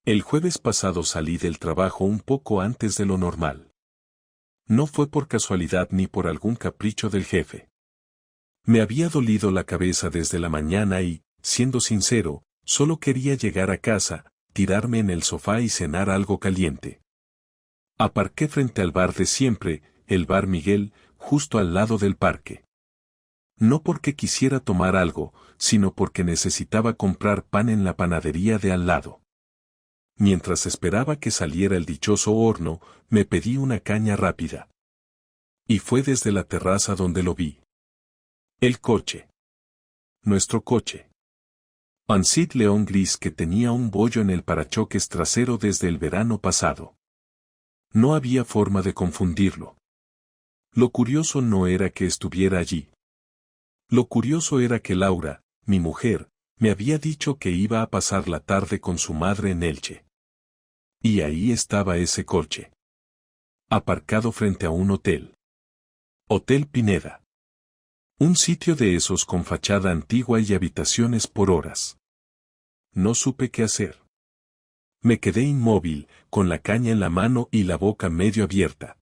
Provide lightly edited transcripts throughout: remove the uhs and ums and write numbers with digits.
El jueves pasado salí del trabajo un poco antes de lo normal. No fue por casualidad ni por algún capricho del jefe. Me había dolido la cabeza desde la mañana y, siendo sincero, solo quería llegar a casa, tirarme en el sofá y cenar algo caliente. Aparqué frente al bar de siempre, el Bar Miguel, justo al lado del parque. No porque quisiera tomar algo, sino porque necesitaba comprar pan en la panadería de al lado. Mientras esperaba que saliera el dichoso horno, me pedí una caña rápida. Y fue desde la terraza donde lo vi. El coche. Nuestro coche. Pancit León gris que tenía un bollo en el parachoques trasero desde el verano pasado. No había forma de confundirlo. Lo curioso no era que estuviera allí. Lo curioso era que Laura, mi mujer, me había dicho que iba a pasar la tarde con su madre en Elche. Y ahí estaba ese coche. Aparcado frente a un hotel. Hotel Pineda. Un sitio de esos con fachada antigua y habitaciones por horas. No supe qué hacer. Me quedé inmóvil, con la caña en la mano y la boca medio abierta.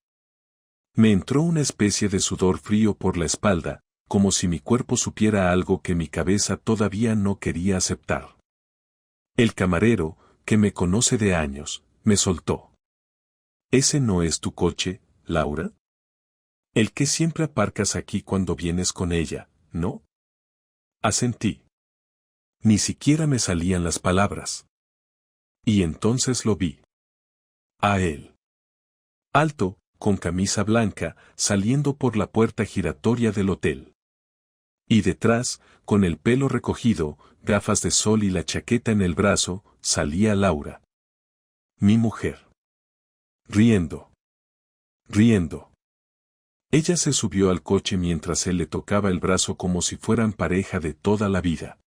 Me entró una especie de sudor frío por la espalda, como si mi cuerpo supiera algo que mi cabeza todavía no quería aceptar. El camarero, que me conoce de años, me soltó. ¿Ese no es tu coche, Laura? El que siempre aparcas aquí cuando vienes con ella, ¿no? Asentí. Ni siquiera me salían las palabras. Y entonces lo vi. A él. Alto, con camisa blanca, saliendo por la puerta giratoria del hotel. Y detrás, con el pelo recogido, gafas de sol y la chaqueta en el brazo, salía Laura. Mi mujer. Riendo. Riendo. Ella se subió al coche mientras él le tocaba el brazo como si fueran pareja de toda la vida.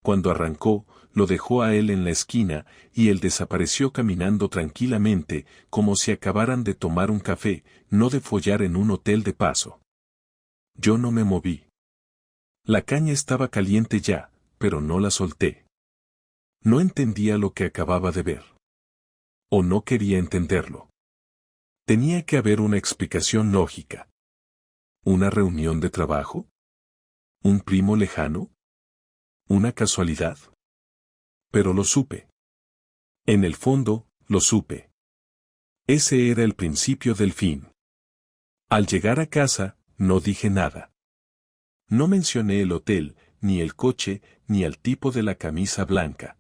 Cuando arrancó, lo dejó a él en la esquina, y él desapareció caminando tranquilamente, como si acabaran de tomar un café, no de follar en un hotel de paso. Yo no me moví. La caña estaba caliente ya, pero no la solté. No entendía lo que acababa de ver. O no quería entenderlo. Tenía que haber una explicación lógica. ¿Una reunión de trabajo? ¿Un primo lejano? ¿Una casualidad? Pero lo supe. En el fondo, lo supe. Ese era el principio del fin. Al llegar a casa, no dije nada. No mencioné el hotel, ni el coche, ni al tipo de la camisa blanca.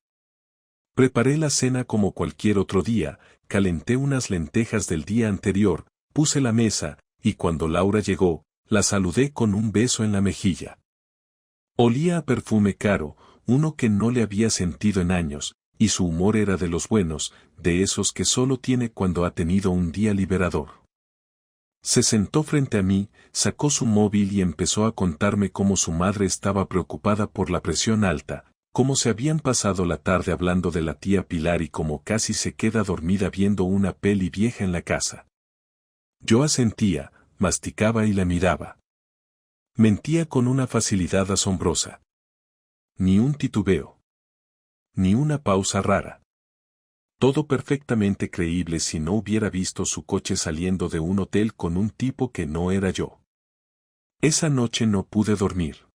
Preparé la cena como cualquier otro día, calenté unas lentejas del día anterior, puse la mesa, y cuando Laura llegó, la saludé con un beso en la mejilla. Olía a perfume caro, uno que no le había sentido en años, y su humor era de los buenos, de esos que solo tiene cuando ha tenido un día liberador. Se sentó frente a mí, sacó su móvil y empezó a contarme cómo su madre estaba preocupada por la presión alta, cómo se habían pasado la tarde hablando de la tía Pilar y cómo casi se queda dormida viendo una peli vieja en la casa. Yo asentía, masticaba y la miraba. Mentía con una facilidad asombrosa. Ni un titubeo. Ni una pausa rara. Todo perfectamente creíble si no hubiera visto su coche saliendo de un hotel con un tipo que no era yo. Esa noche no pude dormir.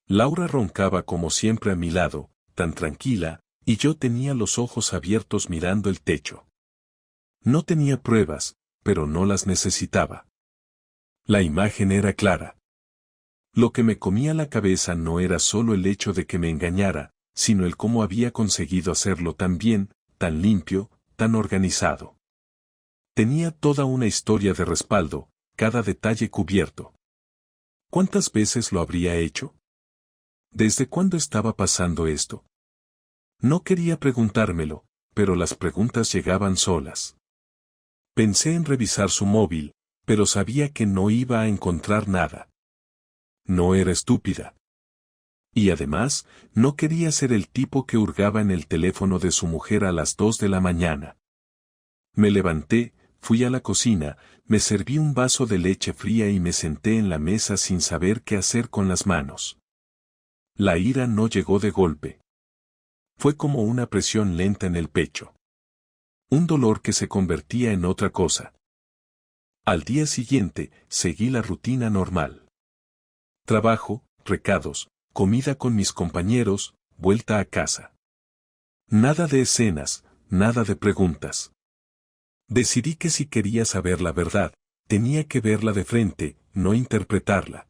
Laura roncaba como siempre a mi lado, tan tranquila, y yo tenía los ojos abiertos mirando el techo. No tenía pruebas, pero no las necesitaba. La imagen era clara. Lo que me comía la cabeza no era solo el hecho de que me engañara, sino el cómo había conseguido hacerlo tan bien, tan limpio, tan organizado. Tenía toda una historia de respaldo, cada detalle cubierto. ¿Cuántas veces lo habría hecho? ¿Desde cuándo estaba pasando esto? No quería preguntármelo, pero las preguntas llegaban solas. Pensé en revisar su móvil, pero sabía que no iba a encontrar nada. No era estúpida. Y además, no quería ser el tipo que hurgaba en el teléfono de su mujer a las 2 de la mañana. Me levanté, fui a la cocina, me serví un vaso de leche fría y me senté en la mesa sin saber qué hacer con las manos. La ira no llegó de golpe. Fue como una presión lenta en el pecho. Un dolor que se convertía en otra cosa. Al día siguiente, seguí la rutina normal. Trabajo, recados, comida con mis compañeros, vuelta a casa. Nada de escenas, nada de preguntas. Decidí que si quería saber la verdad, tenía que verla de frente, no interpretarla.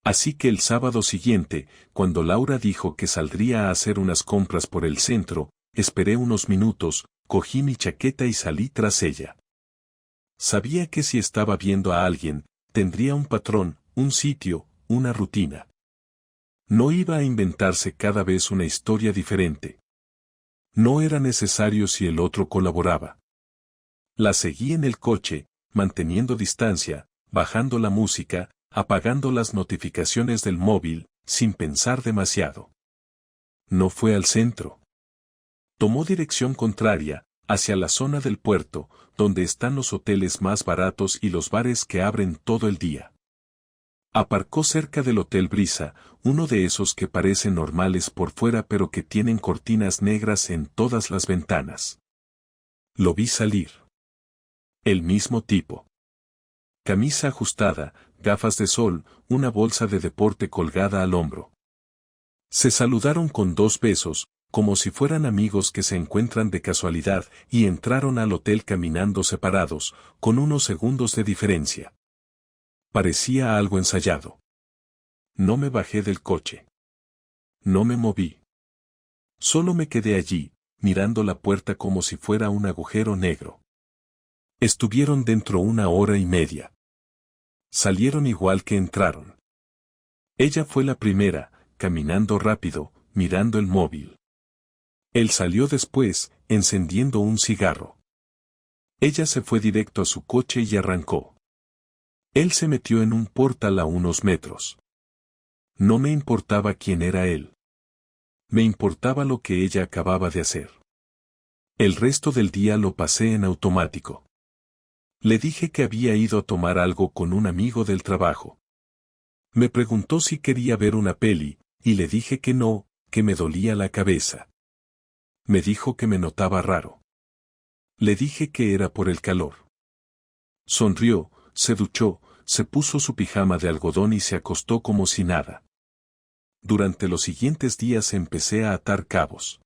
Así que el sábado siguiente, cuando Laura dijo que saldría a hacer unas compras por el centro, esperé unos minutos, cogí mi chaqueta y salí tras ella. Sabía que si estaba viendo a alguien, tendría un patrón, un sitio, una rutina. No iba a inventarse cada vez una historia diferente. No era necesario si el otro colaboraba. La seguí en el coche, manteniendo distancia, bajando la música, apagando las notificaciones del móvil, sin pensar demasiado. No fue al centro. Tomó dirección contraria, hacia la zona del puerto, donde están los hoteles más baratos y los bares que abren todo el día. Aparcó cerca del Hotel Brisa, uno de esos que parecen normales por fuera pero que tienen cortinas negras en todas las ventanas. Lo vi salir. El mismo tipo. Camisa ajustada, gafas de sol, una bolsa de deporte colgada al hombro. Se saludaron con 2 besos, como si fueran amigos que se encuentran de casualidad, y entraron al hotel caminando separados, con unos segundos de diferencia. Parecía algo ensayado. No me bajé del coche. No me moví. Solo me quedé allí, mirando la puerta como si fuera un agujero negro. Estuvieron dentro 1 hora y media. Salieron igual que entraron. Ella fue la primera, caminando rápido, mirando el móvil. Él salió después, encendiendo un cigarro. Ella se fue directo a su coche y arrancó. Él se metió en un portal a unos metros. No me importaba quién era él. Me importaba lo que ella acababa de hacer. El resto del día lo pasé en automático. Le dije que había ido a tomar algo con un amigo del trabajo. Me preguntó si quería ver una peli, y le dije que no, que me dolía la cabeza. Me dijo que me notaba raro. Le dije que era por el calor. Sonrió, se duchó, se puso su pijama de algodón y se acostó como si nada. Durante los siguientes días empecé a atar cabos.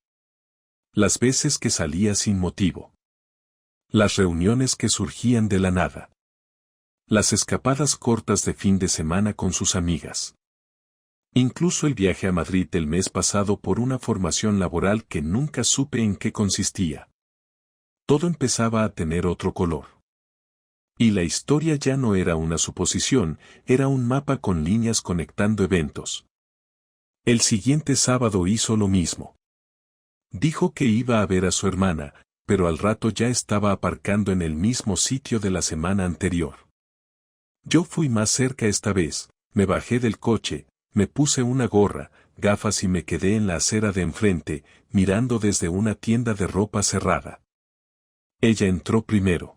Las veces que salía sin motivo. Las reuniones que surgían de la nada. Las escapadas cortas de fin de semana con sus amigas. Incluso el viaje a Madrid el mes pasado por una formación laboral que nunca supe en qué consistía. Todo empezaba a tener otro color. Y la historia ya no era una suposición, era un mapa con líneas conectando eventos. El siguiente sábado hizo lo mismo. Dijo que iba a ver a su hermana, pero al rato ya estaba aparcando en el mismo sitio de la semana anterior. Yo fui más cerca esta vez, me bajé del coche, me puse una gorra, gafas y me quedé en la acera de enfrente, mirando desde una tienda de ropa cerrada. Ella entró primero.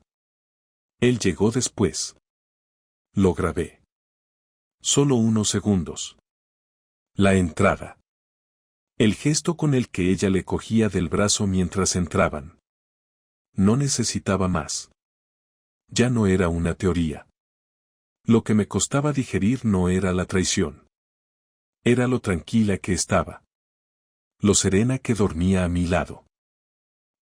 Él llegó después. Lo grabé. Solo unos segundos. La entrada. El gesto con el que ella le cogía del brazo mientras entraban. No necesitaba más. Ya no era una teoría. Lo que me costaba digerir no era la traición. Era lo tranquila que estaba. Lo serena que dormía a mi lado.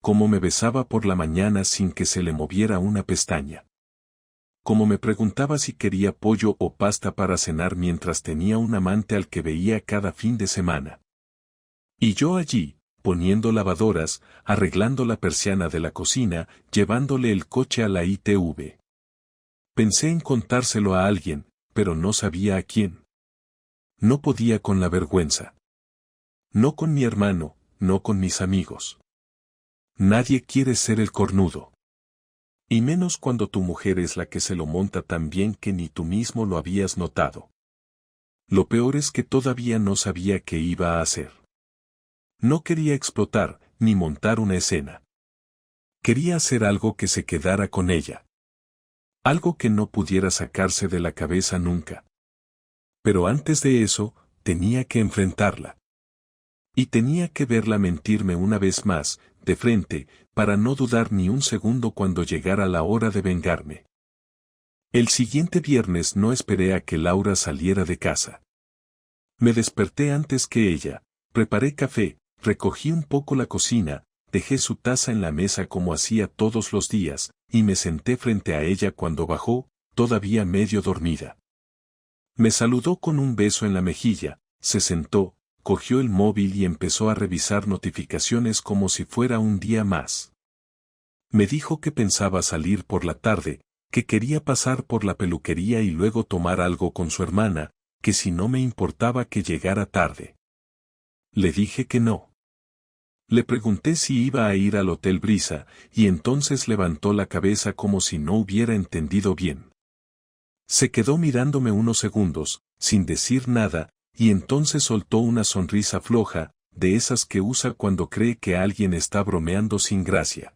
Cómo me besaba por la mañana sin que se le moviera una pestaña. Cómo me preguntaba si quería pollo o pasta para cenar mientras tenía un amante al que veía cada fin de semana. Y yo allí, poniendo lavadoras, arreglando la persiana de la cocina, llevándole el coche a la ITV. Pensé en contárselo a alguien, pero no sabía a quién. No podía con la vergüenza. No con mi hermano, no con mis amigos. Nadie quiere ser el cornudo. Y menos cuando tu mujer es la que se lo monta tan bien que ni tú mismo lo habías notado. Lo peor es que todavía no sabía qué iba a hacer. No quería explotar, ni montar una escena. Quería hacer algo que se quedara con ella. Algo que no pudiera sacarse de la cabeza nunca. Pero antes de eso, tenía que enfrentarla. Y tenía que verla mentirme una vez más, de frente, para no dudar ni un segundo cuando llegara la hora de vengarme. El siguiente viernes no esperé a que Laura saliera de casa. Me desperté antes que ella, preparé café, recogí un poco la cocina, dejé su taza en la mesa como hacía todos los días, y me senté frente a ella cuando bajó, todavía medio dormida. Me saludó con un beso en la mejilla, se sentó, cogió el móvil y empezó a revisar notificaciones como si fuera un día más. Me dijo que pensaba salir por la tarde, que quería pasar por la peluquería y luego tomar algo con su hermana, que si no me importaba que llegara tarde. Le dije que no. Le pregunté si iba a ir al Hotel Brisa, y entonces levantó la cabeza como si no hubiera entendido bien. Se quedó mirándome unos segundos, sin decir nada, y entonces soltó una sonrisa floja, de esas que usa cuando cree que alguien está bromeando sin gracia.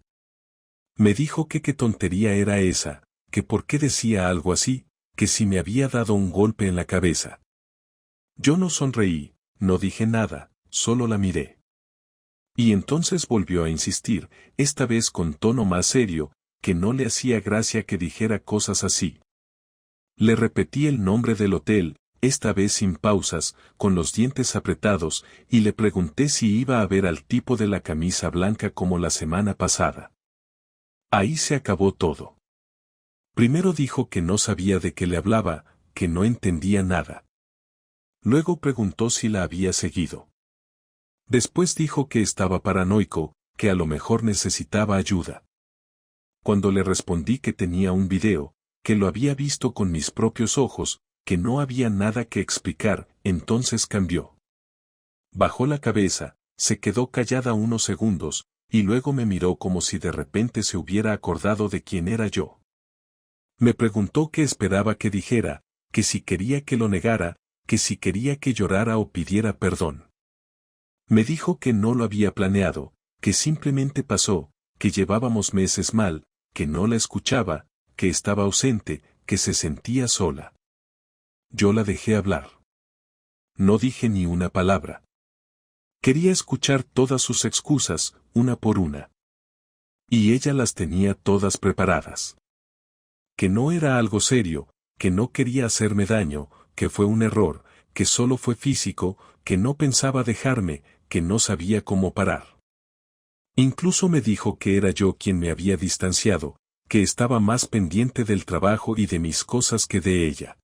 Me dijo que qué tontería era esa, que por qué decía algo así, que si me había dado un golpe en la cabeza. Yo no sonreí, no dije nada, solo la miré. Y entonces volvió a insistir, esta vez con tono más serio, que no le hacía gracia que dijera cosas así. Le repetí el nombre del hotel, esta vez sin pausas, con los dientes apretados, y le pregunté si iba a ver al tipo de la camisa blanca como la semana pasada. Ahí se acabó todo. Primero dijo que no sabía de qué le hablaba, que no entendía nada. Luego preguntó si la había seguido. Después dijo que estaba paranoico, que a lo mejor necesitaba ayuda. Cuando le respondí que tenía un video, que lo había visto con mis propios ojos, que no había nada que explicar, entonces cambió. Bajó la cabeza, se quedó callada unos segundos, y luego me miró como si de repente se hubiera acordado de quién era yo. Me preguntó qué esperaba que dijera, que si quería que lo negara, que si quería que llorara o pidiera perdón. Me dijo que no lo había planeado, que simplemente pasó, que llevábamos meses mal, que no la escuchaba, que estaba ausente, que se sentía sola. Yo la dejé hablar. No dije ni una palabra. Quería escuchar todas sus excusas, una por una. Y ella las tenía todas preparadas. Que no era algo serio, que no quería hacerme daño, que fue un error, que solo fue físico, que no pensaba dejarme, que no sabía cómo parar. Incluso me dijo que era yo quien me había distanciado, que estaba más pendiente del trabajo y de mis cosas que de ella.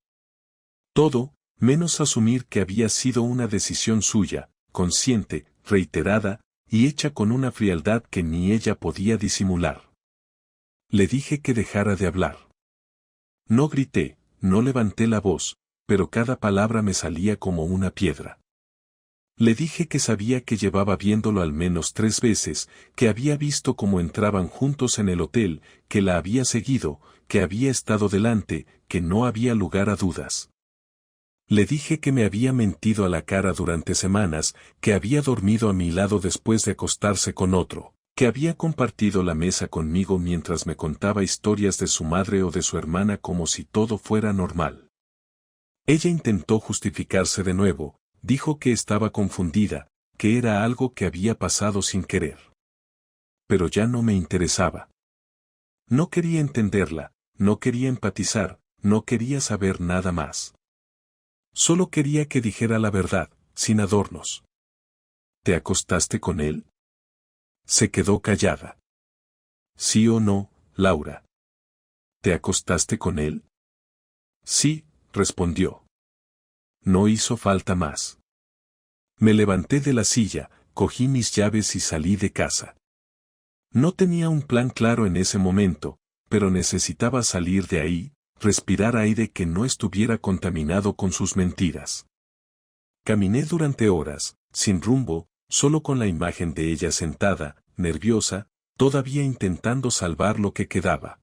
Todo, menos asumir que había sido una decisión suya, consciente, reiterada, y hecha con una frialdad que ni ella podía disimular. Le dije que dejara de hablar. No grité, no levanté la voz, pero cada palabra me salía como una piedra. Le dije que sabía que llevaba viéndolo al menos 3 veces, que había visto cómo entraban juntos en el hotel, que la había seguido, que había estado delante, que no había lugar a dudas. Le dije que me había mentido a la cara durante semanas, que había dormido a mi lado después de acostarse con otro, que había compartido la mesa conmigo mientras me contaba historias de su madre o de su hermana como si todo fuera normal. Ella intentó justificarse de nuevo, dijo que estaba confundida, que era algo que había pasado sin querer. Pero ya no me interesaba. No quería entenderla, no quería empatizar, no quería saber nada más. Solo quería que dijera la verdad, sin adornos. ¿Te acostaste con él? Se quedó callada. ¿Sí o no, Laura? ¿Te acostaste con él? Sí, respondió. No hizo falta más. Me levanté de la silla, cogí mis llaves y salí de casa. No tenía un plan claro en ese momento, pero necesitaba salir de ahí, respirar aire que no estuviera contaminado con sus mentiras. Caminé durante horas, sin rumbo, solo con la imagen de ella sentada, nerviosa, todavía intentando salvar lo que quedaba.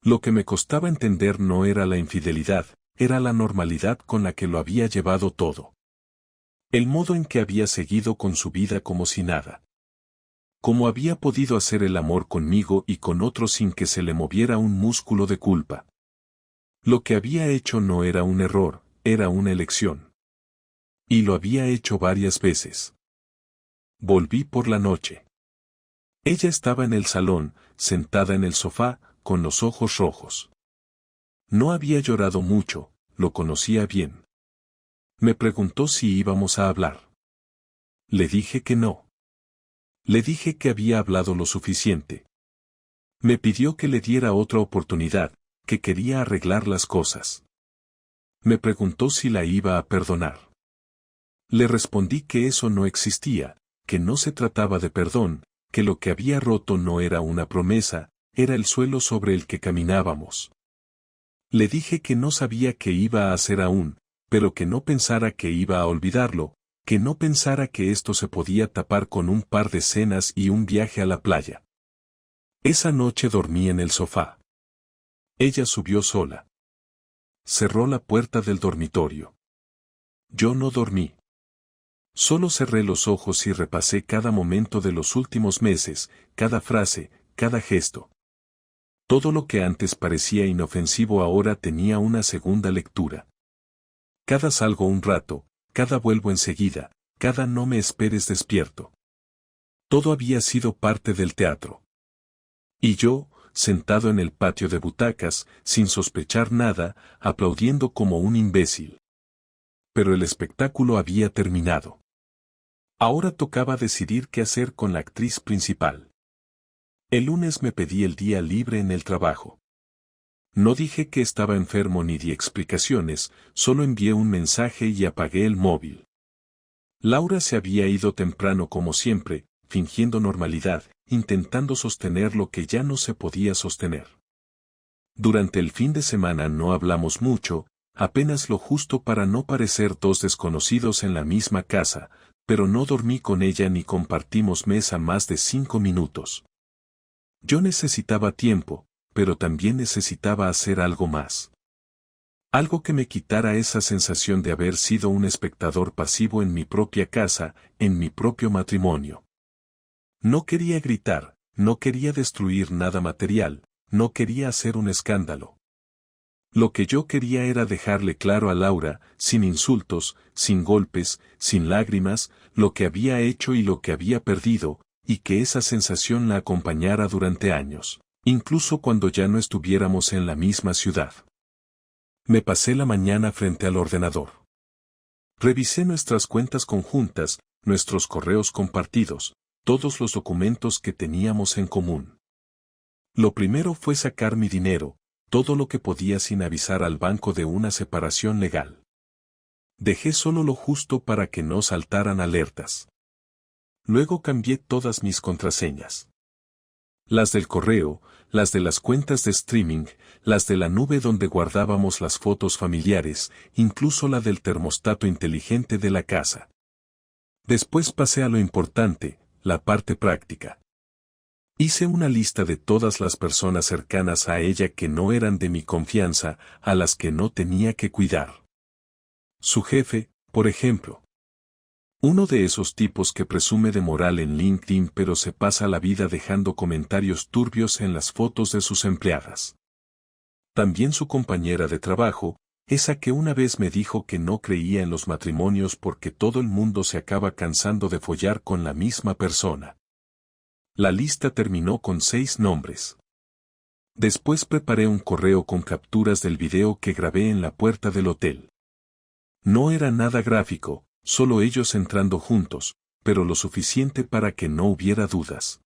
Lo que me costaba entender no era la infidelidad, era la normalidad con la que lo había llevado todo. El modo en que había seguido con su vida como si nada. Cómo había podido hacer el amor conmigo y con otro sin que se le moviera un músculo de culpa. Lo que había hecho no era un error, era una elección. Y lo había hecho varias veces. Volví por la noche. Ella estaba en el salón, sentada en el sofá, con los ojos rojos. No había llorado mucho, lo conocía bien. Me preguntó si íbamos a hablar. Le dije que no. Le dije que había hablado lo suficiente. Me pidió que le diera otra oportunidad, que quería arreglar las cosas. Me preguntó si la iba a perdonar. Le respondí que eso no existía, que no se trataba de perdón, que lo que había roto no era una promesa, era el suelo sobre el que caminábamos. Le dije que no sabía qué iba a hacer aún, pero que no pensara que iba a olvidarlo, que no pensara que esto se podía tapar con un par de cenas y un viaje a la playa. Esa noche dormí en el sofá. Ella subió sola. Cerró la puerta del dormitorio. Yo no dormí. Solo cerré los ojos y repasé cada momento de los últimos meses, cada frase, cada gesto. Todo lo que antes parecía inofensivo ahora tenía una segunda lectura. Cada salgo un rato, cada vuelvo enseguida, cada no me esperes despierto. Todo había sido parte del teatro. Y yo, sentado en el patio de butacas, sin sospechar nada, aplaudiendo como un imbécil. Pero el espectáculo había terminado. Ahora tocaba decidir qué hacer con la actriz principal. El lunes me pedí el día libre en el trabajo. No dije que estaba enfermo ni di explicaciones, solo envié un mensaje y apagué el móvil. Laura se había ido temprano como siempre, fingiendo normalidad, intentando sostener lo que ya no se podía sostener. Durante el fin de semana no hablamos mucho, apenas lo justo para no parecer dos desconocidos en la misma casa, pero no dormí con ella ni compartimos mesa más de 5 minutos. Yo necesitaba tiempo, pero también necesitaba hacer algo más. Algo que me quitara esa sensación de haber sido un espectador pasivo en mi propia casa, en mi propio matrimonio. No quería gritar, no quería destruir nada material, no quería hacer un escándalo. Lo que yo quería era dejarle claro a Laura, sin insultos, sin golpes, sin lágrimas, lo que había hecho y lo que había perdido, y que esa sensación la acompañara durante años, incluso cuando ya no estuviéramos en la misma ciudad. Me pasé la mañana frente al ordenador. Revisé nuestras cuentas conjuntas, nuestros correos compartidos, todos los documentos que teníamos en común. Lo primero fue sacar mi dinero, todo lo que podía sin avisar al banco de una separación legal. Dejé solo lo justo para que no saltaran alertas. Luego cambié todas mis contraseñas. Las del correo, las de las cuentas de streaming, las de la nube donde guardábamos las fotos familiares, incluso la del termostato inteligente de la casa. Después pasé a lo importante, la parte práctica. Hice una lista de todas las personas cercanas a ella que no eran de mi confianza, a las que no tenía que cuidar. Su jefe, por ejemplo. Uno de esos tipos que presume de moral en LinkedIn pero se pasa la vida dejando comentarios turbios en las fotos de sus empleadas. También su compañera de trabajo, esa que una vez me dijo que no creía en los matrimonios porque todo el mundo se acaba cansando de follar con la misma persona. La lista terminó con 6 nombres. Después preparé un correo con capturas del video que grabé en la puerta del hotel. No era nada gráfico, solo ellos entrando juntos, pero lo suficiente para que no hubiera dudas.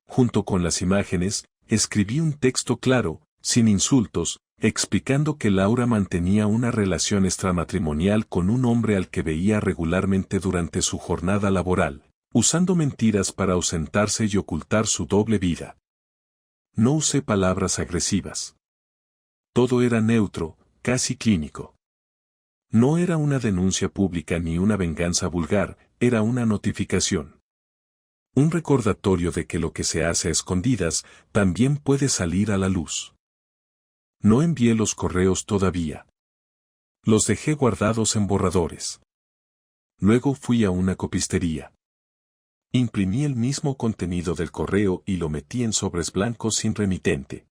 Junto con las imágenes, escribí un texto claro, sin insultos, explicando que Laura mantenía una relación extramatrimonial con un hombre al que veía regularmente durante su jornada laboral, usando mentiras para ausentarse y ocultar su doble vida. No usé palabras agresivas. Todo era neutro, casi clínico. No era una denuncia pública ni una venganza vulgar, era una notificación. Un recordatorio de que lo que se hace a escondidas también puede salir a la luz. No envié los correos todavía. Los dejé guardados en borradores. Luego fui a una copistería. Imprimí el mismo contenido del correo y lo metí en sobres blancos sin remitente.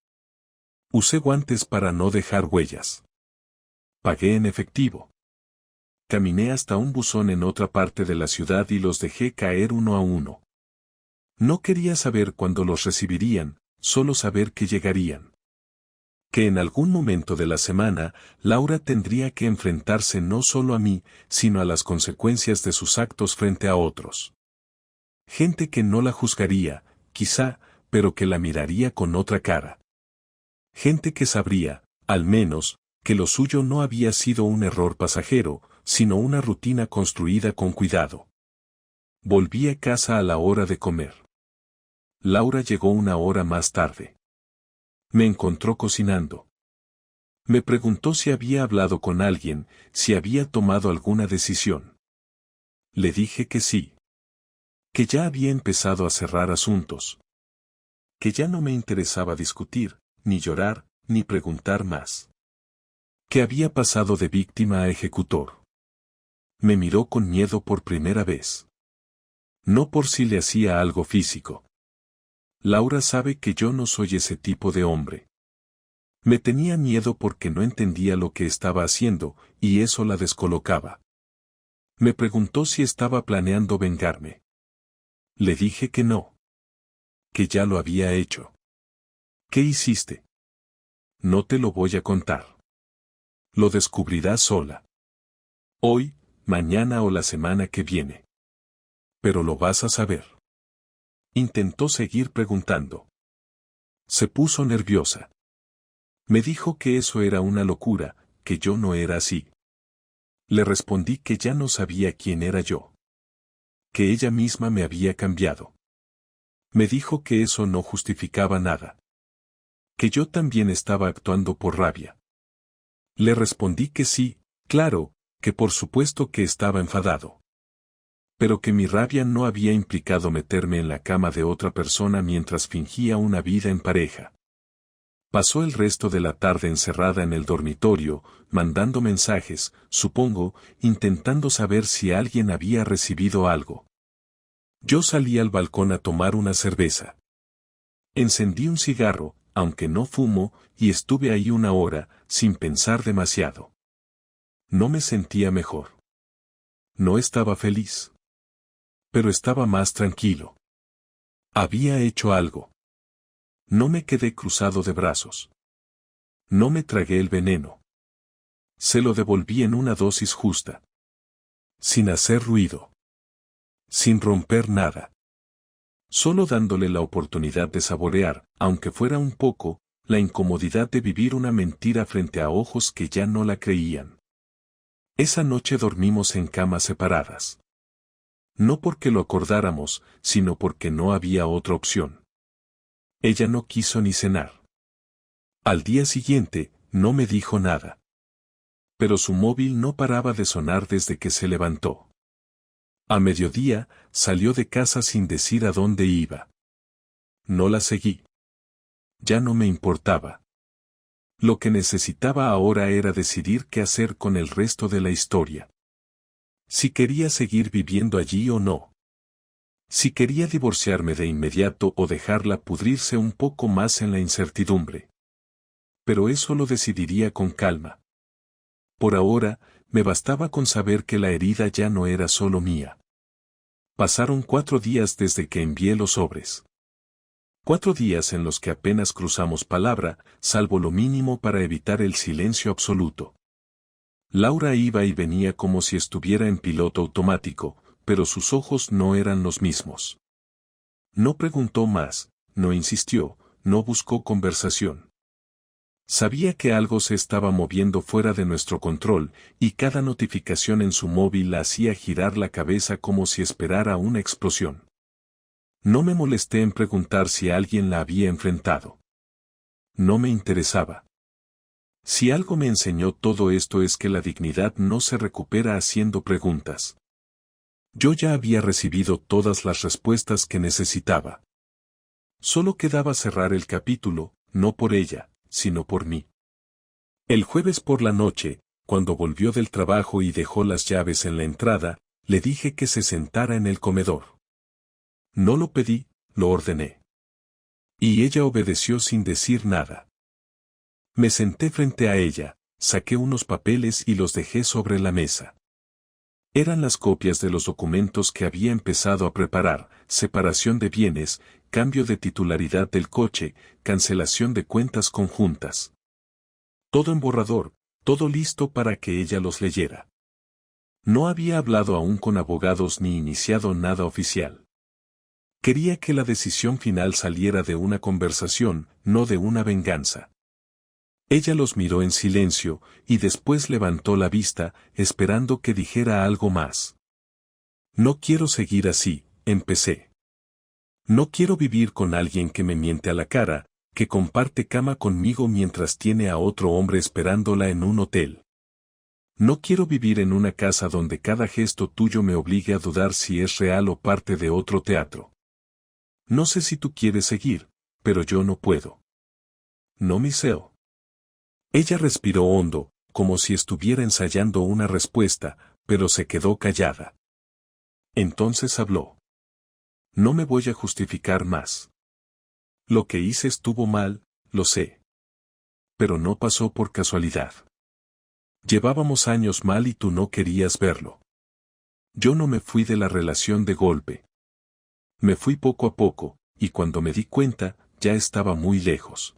Usé guantes para no dejar huellas. Pagué en efectivo. caminé hasta un buzón en otra parte de la ciudad y los dejé caer uno a uno. No quería saber cuándo los recibirían, solo saber que llegarían. Que en algún momento de la semana, Laura tendría que enfrentarse no solo a mí, sino a las consecuencias de sus actos frente a otros. Gente que no la juzgaría, quizá, pero que la miraría con otra cara. Gente que sabría, al menos, que lo suyo no había sido un error pasajero, sino una rutina construida con cuidado. Volví a casa a la hora de comer. Laura llegó una hora más tarde. Me encontró cocinando. Me preguntó si había hablado con alguien, si había tomado alguna decisión. Le dije que sí. Que ya había empezado a cerrar asuntos. Que ya no me interesaba discutir, ni llorar, ni preguntar más. Que había pasado de víctima a ejecutor. Me miró con miedo por primera vez. No por si le hacía algo físico. Laura sabe que yo no soy ese tipo de hombre. Me tenía miedo porque no entendía lo que estaba haciendo, y eso la descolocaba. Me preguntó si estaba planeando vengarme. Le dije que no. Que ya lo había hecho. ¿Qué hiciste? No te lo voy a contar. Lo descubrirás sola. Hoy, mañana o la semana que viene. Pero lo vas a saber. Intentó seguir preguntando. Se puso nerviosa. Me dijo que eso era una locura, que yo no era así. Le respondí que ya no sabía quién era yo. Que ella misma me había cambiado. Me dijo que eso no justificaba nada. Que yo también estaba actuando por rabia. Le respondí que sí, claro, que por supuesto que estaba enfadado. Pero que mi rabia no había implicado meterme en la cama de otra persona mientras fingía una vida en pareja. Pasó el resto de la tarde encerrada en el dormitorio, mandando mensajes, supongo, intentando saber si alguien había recibido algo. Yo salí al balcón a tomar una cerveza. Encendí un cigarro, aunque no fumo, y estuve ahí una hora, sin pensar demasiado. No me sentía mejor. No estaba feliz. Pero estaba más tranquilo. Había hecho algo. No me quedé cruzado de brazos. No me tragué el veneno. Se lo devolví en una dosis justa. Sin hacer ruido. Sin romper nada. Solo dándole la oportunidad de saborear, aunque fuera un poco, la incomodidad de vivir una mentira frente a ojos que ya no la creían. Esa noche dormimos en camas separadas. No porque lo acordáramos, sino porque no había otra opción. Ella no quiso ni cenar. Al día siguiente, no me dijo nada. Pero su móvil no paraba de sonar desde que se levantó. A mediodía, salió de casa sin decir a dónde iba. No la seguí. Ya no me importaba. Lo que necesitaba ahora era decidir qué hacer con el resto de la historia. Si quería seguir viviendo allí o no. Si quería divorciarme de inmediato o dejarla pudrirse un poco más en la incertidumbre. Pero eso lo decidiría con calma. Por ahora, me bastaba con saber que la herida ya no era solo mía. Pasaron 4 días desde que envié los sobres. 4 días en los que apenas cruzamos palabra, salvo lo mínimo para evitar el silencio absoluto. Laura iba y venía como si estuviera en piloto automático, pero sus ojos no eran los mismos. No preguntó más, no insistió, no buscó conversación. Sabía que algo se estaba moviendo fuera de nuestro control, y cada notificación en su móvil la hacía girar la cabeza como si esperara una explosión. No me molesté en preguntar si alguien la había enfrentado. No me interesaba. Si algo me enseñó todo esto es que la dignidad no se recupera haciendo preguntas. Yo ya había recibido todas las respuestas que necesitaba. Solo quedaba cerrar el capítulo, no por ella, sino por mí. El jueves por la noche, cuando volvió del trabajo y dejó las llaves en la entrada, le dije que se sentara en el comedor. No lo pedí, lo ordené. Y ella obedeció sin decir nada. Me senté frente a ella, saqué unos papeles y los dejé sobre la mesa. Eran las copias de los documentos que había empezado a preparar: separación de bienes, cambio de titularidad del coche, cancelación de cuentas conjuntas. Todo en borrador, todo listo para que ella los leyera. No había hablado aún con abogados ni iniciado nada oficial. Quería que la decisión final saliera de una conversación, no de una venganza. Ella los miró en silencio, y después levantó la vista, esperando que dijera algo más. No quiero seguir así, empecé. No quiero vivir con alguien que me miente a la cara, que comparte cama conmigo mientras tiene a otro hombre esperándola en un hotel. No quiero vivir en una casa donde cada gesto tuyo me obligue a dudar si es real o parte de otro teatro. No sé si tú quieres seguir, pero yo no puedo. No, Miseo. Ella respiró hondo, como si estuviera ensayando una respuesta, pero se quedó callada. Entonces habló. No me voy a justificar más. Lo que hice estuvo mal, lo sé. Pero no pasó por casualidad. Llevábamos años mal y tú no querías verlo. Yo no me fui de la relación de golpe. Me fui poco a poco, y cuando me di cuenta, ya estaba muy lejos.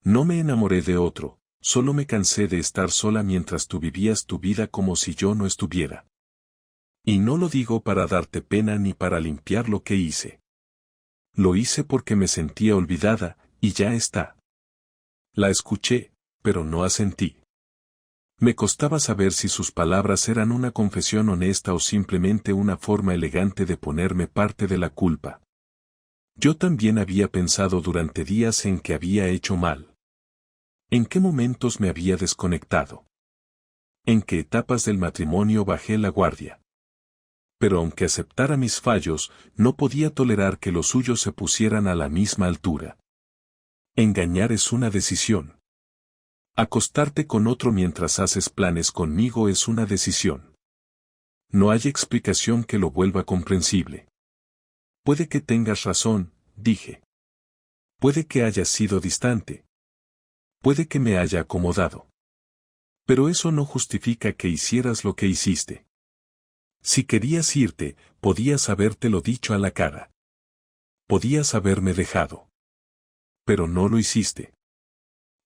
No me enamoré de otro, solo me cansé de estar sola mientras tú vivías tu vida como si yo no estuviera. Y no lo digo para darte pena ni para limpiar lo que hice. Lo hice porque me sentía olvidada, y ya está. La escuché, pero no asentí. Me costaba saber si sus palabras eran una confesión honesta o simplemente una forma elegante de ponerme parte de la culpa. Yo también había pensado durante días en que había hecho mal. ¿En qué momentos me había desconectado? ¿En qué etapas del matrimonio bajé la guardia? Pero aunque aceptara mis fallos, no podía tolerar que los suyos se pusieran a la misma altura. Engañar es una decisión. Acostarte con otro mientras haces planes conmigo es una decisión. No hay explicación que lo vuelva comprensible. Puede que tengas razón, dije. Puede que hayas sido distante. Puede que me haya acomodado. Pero eso no justifica que hicieras lo que hiciste. Si querías irte, podías habértelo dicho a la cara. Podías haberme dejado. Pero no lo hiciste.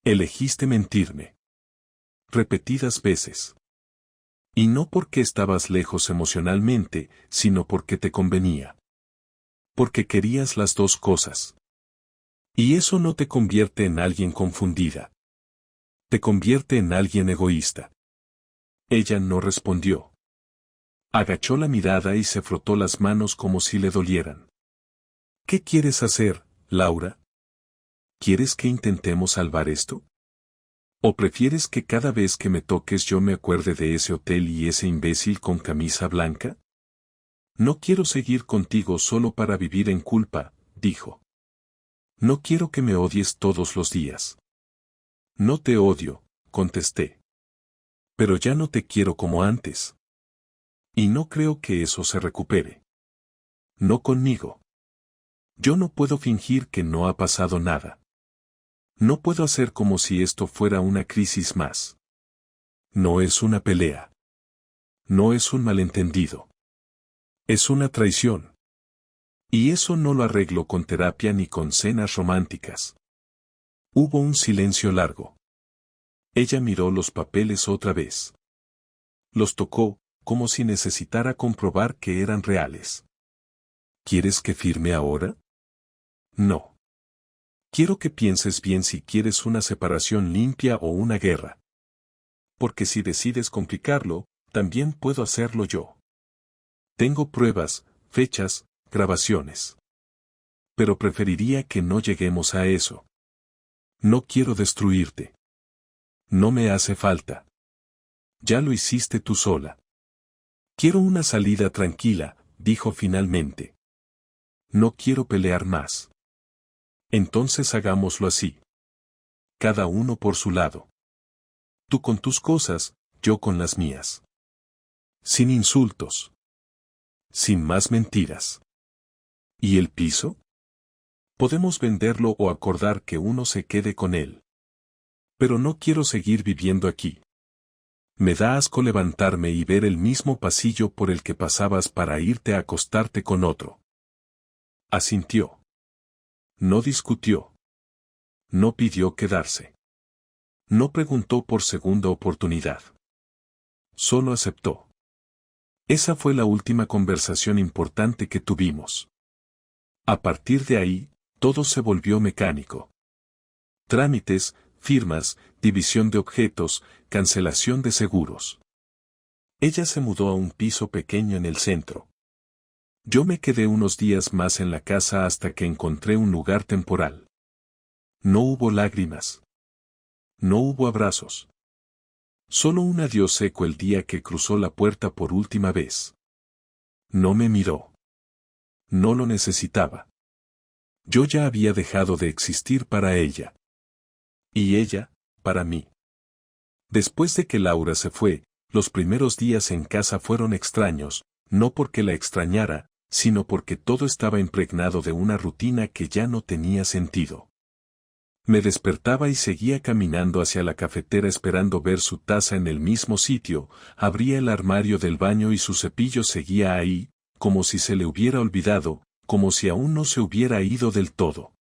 Elegiste mentirme. Repetidas veces. Y no porque estabas lejos emocionalmente, sino porque te convenía. Porque querías las dos cosas. Y eso no te convierte en alguien confundida. Te convierte en alguien egoísta. Ella no respondió. Agachó la mirada y se frotó las manos como si le dolieran. ¿Qué quieres hacer, Laura? ¿Quieres que intentemos salvar esto? ¿O prefieres que cada vez que me toques yo me acuerde de ese hotel y ese imbécil con camisa blanca? No quiero seguir contigo solo para vivir en culpa, dijo. No quiero que me odies todos los días. No te odio, contesté. Pero ya no te quiero como antes. Y no creo que eso se recupere. No conmigo. Yo no puedo fingir que no ha pasado nada. No puedo hacer como si esto fuera una crisis más. No es una pelea. No es un malentendido. Es una traición. Y eso no lo arreglo con terapia ni con cenas románticas. Hubo un silencio largo. Ella miró los papeles otra vez. Los tocó, como si necesitara comprobar que eran reales. ¿Quieres que firme ahora? No. Quiero que pienses bien si quieres una separación limpia o una guerra. Porque si decides complicarlo, también puedo hacerlo yo. Tengo pruebas, fechas, grabaciones. Pero preferiría que no lleguemos a eso. No quiero destruirte. No me hace falta. Ya lo hiciste tú sola. Quiero una salida tranquila, dijo finalmente. No quiero pelear más. Entonces hagámoslo así. Cada uno por su lado. Tú con tus cosas, yo con las mías. Sin insultos. Sin más mentiras. ¿Y el piso? Podemos venderlo o acordar que uno se quede con él. Pero no quiero seguir viviendo aquí. Me da asco levantarme y ver el mismo pasillo por el que pasabas para irte a acostarte con otro. Asintió. No discutió. No pidió quedarse. No preguntó por segunda oportunidad. Solo aceptó. Esa fue la última conversación importante que tuvimos. A partir de ahí, todo se volvió mecánico. Trámites, firmas, división de objetos, cancelación de seguros. Ella se mudó a un piso pequeño en el centro. Yo me quedé unos días más en la casa hasta que encontré un lugar temporal. No hubo lágrimas. No hubo abrazos. Solo un adiós seco el día que cruzó la puerta por última vez. No me miró. No lo necesitaba. Yo ya había dejado de existir para ella. Y ella, para mí. Después de que Laura se fue, los primeros días en casa fueron extraños, no porque la extrañara, sino porque todo estaba impregnado de una rutina que ya no tenía sentido. Me despertaba y seguía caminando hacia la cafetera esperando ver su taza en el mismo sitio, abría el armario del baño y su cepillo seguía ahí, como si se le hubiera olvidado, como si aún no se hubiera ido del todo.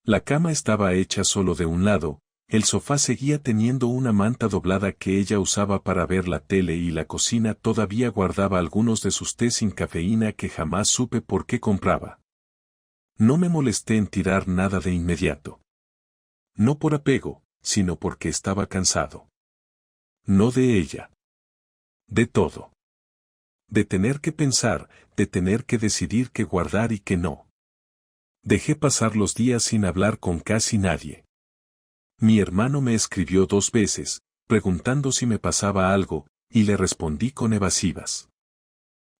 La cama estaba hecha solo de un lado, el sofá seguía teniendo una manta doblada que ella usaba para ver la tele y la cocina todavía guardaba algunos de sus tés sin cafeína que jamás supe por qué compraba. No me molesté en tirar nada de inmediato. No por apego, sino porque estaba cansado. No de ella. De todo. De tener que pensar, de tener que decidir qué guardar y qué no. Dejé pasar los días sin hablar con casi nadie. Mi hermano me escribió 2 veces, preguntando si me pasaba algo, y le respondí con evasivas.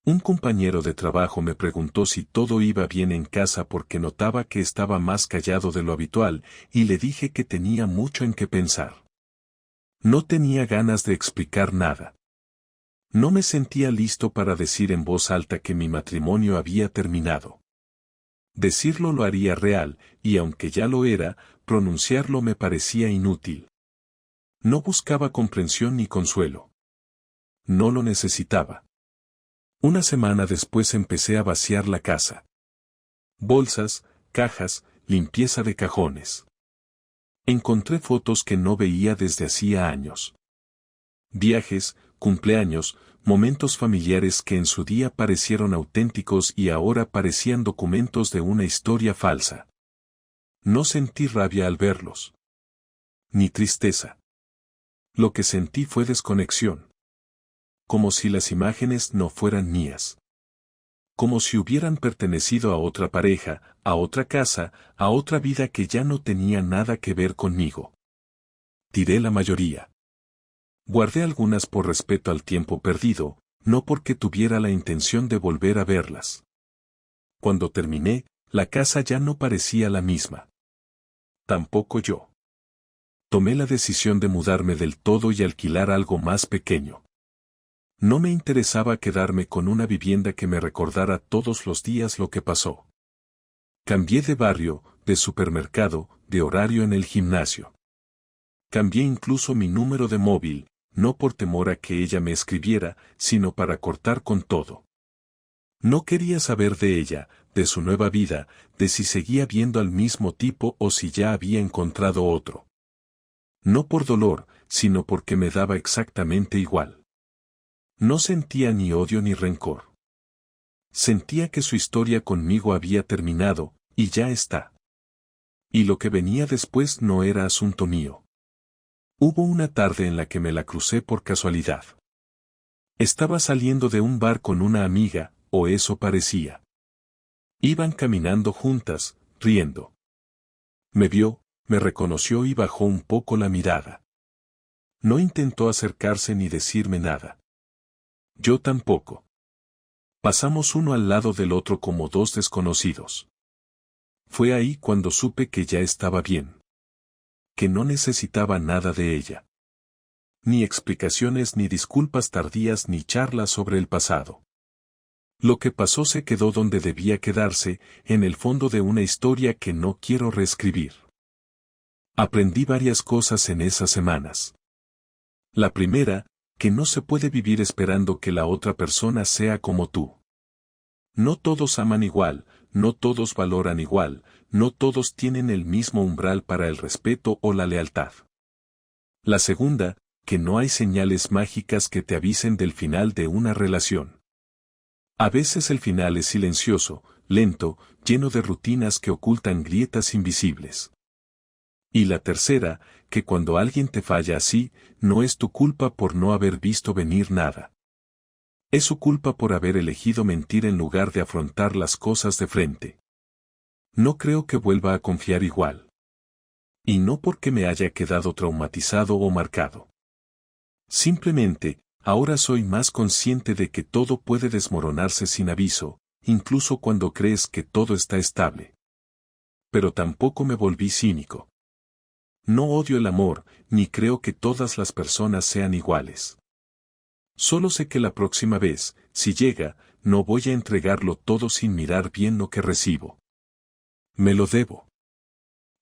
Un compañero de trabajo me preguntó si todo iba bien en casa porque notaba que estaba más callado de lo habitual, y le dije que tenía mucho en qué pensar. No tenía ganas de explicar nada. No me sentía listo para decir en voz alta que mi matrimonio había terminado. Decirlo lo haría real, y aunque ya lo era, pronunciarlo me parecía inútil. No buscaba comprensión ni consuelo. No lo necesitaba. Una semana después empecé a vaciar la casa. Bolsas, cajas, limpieza de cajones. Encontré fotos que no veía desde hacía años. Viajes, cumpleaños, momentos familiares que en su día parecieron auténticos y ahora parecían documentos de una historia falsa. No sentí rabia al verlos. Ni tristeza. Lo que sentí fue desconexión. Como si las imágenes no fueran mías. Como si hubieran pertenecido a otra pareja, a otra casa, a otra vida que ya no tenía nada que ver conmigo. Tiré la mayoría. Guardé algunas por respeto al tiempo perdido, no porque tuviera la intención de volver a verlas. Cuando terminé, la casa ya no parecía la misma. Tampoco yo. Tomé la decisión de mudarme del todo y alquilar algo más pequeño. No me interesaba quedarme con una vivienda que me recordara todos los días lo que pasó. Cambié de barrio, de supermercado, de horario en el gimnasio. Cambié incluso mi número de móvil, no por temor a que ella me escribiera, sino para cortar con todo. No quería saber de ella, de su nueva vida, de si seguía viendo al mismo tipo o si ya había encontrado otro. No por dolor, sino porque me daba exactamente igual. No sentía ni odio ni rencor. Sentía que su historia conmigo había terminado, y ya está. Y lo que venía después no era asunto mío. Hubo una tarde en la que me la crucé por casualidad. Estaba saliendo de un bar con una amiga, o eso parecía. Iban caminando juntas, riendo. Me vio, me reconoció y bajó un poco la mirada. No intentó acercarse ni decirme nada. Yo tampoco. Pasamos uno al lado del otro como 2 desconocidos. Fue ahí cuando supe que ya estaba bien. Que no necesitaba nada de ella. Ni explicaciones ni disculpas tardías ni charlas sobre el pasado. Lo que pasó se quedó donde debía quedarse, en el fondo de una historia que no quiero reescribir. Aprendí varias cosas en esas semanas. La primera, que no se puede vivir esperando que la otra persona sea como tú. No todos aman igual, no todos valoran igual, no todos tienen el mismo umbral para el respeto o la lealtad. La segunda, que no hay señales mágicas que te avisen del final de una relación. A veces el final es silencioso, lento, lleno de rutinas que ocultan grietas invisibles. Y la tercera, que cuando alguien te falla así, no es tu culpa por no haber visto venir nada. Es su culpa por haber elegido mentir en lugar de afrontar las cosas de frente. No creo que vuelva a confiar igual. Y no porque me haya quedado traumatizado o marcado. Simplemente, ahora soy más consciente de que todo puede desmoronarse sin aviso, incluso cuando crees que todo está estable. Pero tampoco me volví cínico. No odio el amor, ni creo que todas las personas sean iguales. Solo sé que la próxima vez, si llega, no voy a entregarlo todo sin mirar bien lo que recibo. Me lo debo.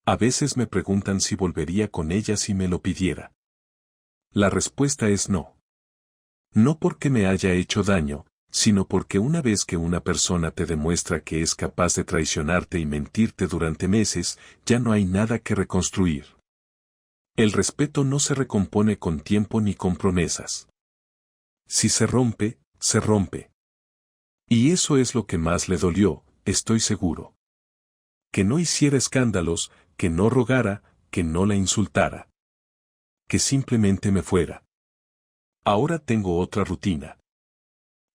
A veces me preguntan si volvería con ella si me lo pidiera. La respuesta es no. No porque me haya hecho daño, sino porque una vez que una persona te demuestra que es capaz de traicionarte y mentirte durante meses, ya no hay nada que reconstruir. El respeto no se recompone con tiempo ni con promesas. Si se rompe, se rompe. Y eso es lo que más le dolió, estoy seguro. Que no hiciera escándalos, que no rogara, que no la insultara. Que simplemente me fuera. Ahora tengo otra rutina.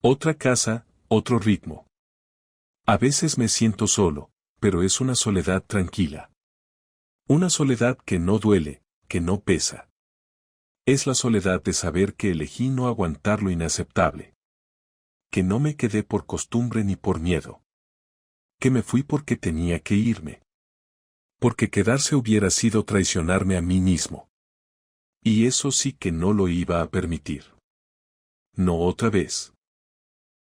Otra casa, otro ritmo. A veces me siento solo, pero es una soledad tranquila. Una soledad que no duele, que no pesa. Es la soledad de saber que elegí no aguantar lo inaceptable. Que no me quedé por costumbre ni por miedo. Que me fui porque tenía que irme. Porque quedarse hubiera sido traicionarme a mí mismo. Y eso sí que no lo iba a permitir. No otra vez.